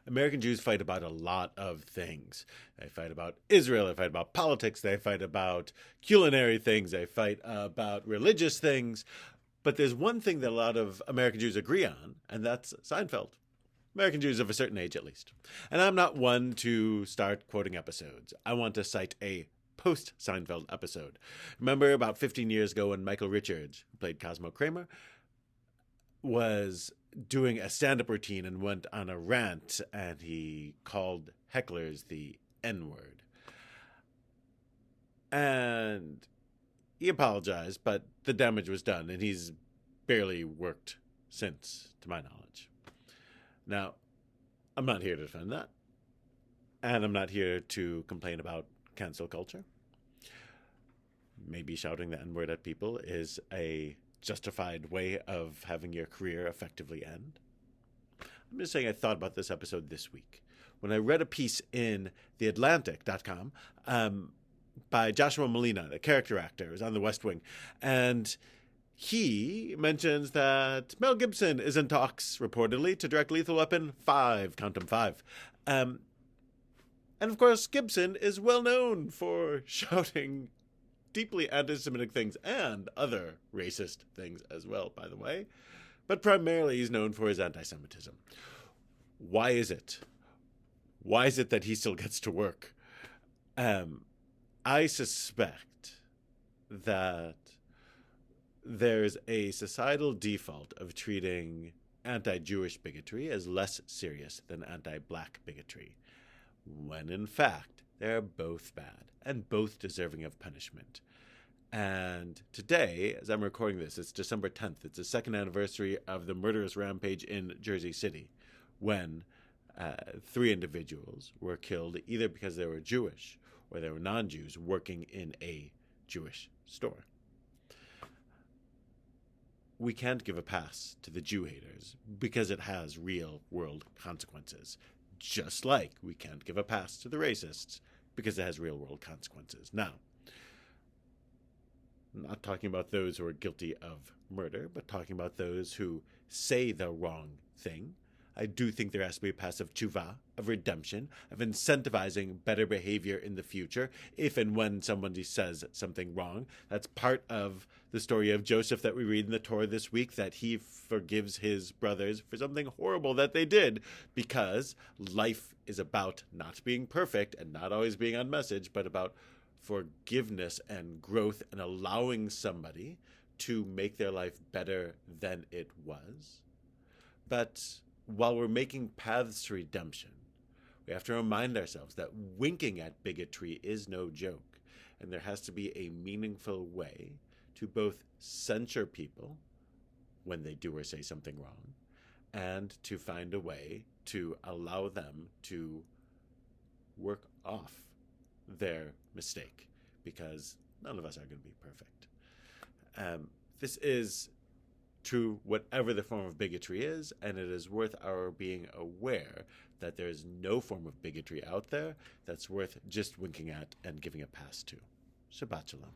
American Jews fight about a lot of things. They fight about Israel, they fight about politics, they fight about culinary things, they fight about religious things. But there's one thing that a lot of American Jews agree on, and that's Seinfeld. American Jews of a certain age, at least. And I'm not one to start quoting episodes. I want to cite a post-Seinfeld episode. Remember about 15 years ago when Michael Richards, who played Cosmo Kramer, was doing a stand-up routine and went on a rant, and he called hecklers the N-word. And he apologized, but the damage was done, and he's barely worked since, to my knowledge. Now, I'm not here to defend that, and I'm not here to complain about cancel culture. Maybe shouting the N-word at people is a justified way of having your career effectively end. I'm just saying I thought about this episode this week when I read a piece in theatlantic.com by Joshua Malina, the character actor who's on The West Wing, and he mentions that Mel Gibson is in talks, reportedly, to direct Lethal Weapon 5, count them 5. And of course, Gibson is well known for shouting deeply anti-Semitic things and other racist things as well, by the way. But primarily he's known for his anti-Semitism. Why is it? Why is it that he still gets to work? I suspect that there's a societal default of treating anti-Jewish bigotry as less serious than anti-black bigotry, when in fact they're both bad and both deserving of punishment. And today, as I'm recording this, it's December 10th. It's the second anniversary of the murderous rampage in Jersey City, when 3 individuals were killed either because they were Jewish or they were non-Jews working in a Jewish store. We can't give a pass to the Jew haters because it has real world consequences. Just like we can't give a pass to the racists because it has real world consequences. Now, I'm not talking about those who are guilty of murder, but talking about those who say the wrong thing. I do think there has to be a pass of tshuva, of redemption, of incentivizing better behavior in the future, if and when somebody says something wrong. That's part of the story of Joseph that we read in the Torah this week, that he forgives his brothers for something horrible that they did, because life is about not being perfect and not always being on message, but about forgiveness and growth and allowing somebody to make their life better than it was. But while we're making paths to redemption, we have to remind ourselves that winking at bigotry is no joke, and there has to be a meaningful way to both censure people when they do or say something wrong, and to find a way to allow them to work off their mistake, because none of us are going to be perfect. This is true whatever the form of bigotry is, and it is worth our being aware that there is no form of bigotry out there that's worth just winking at and giving a pass to. Shabbat Shalom.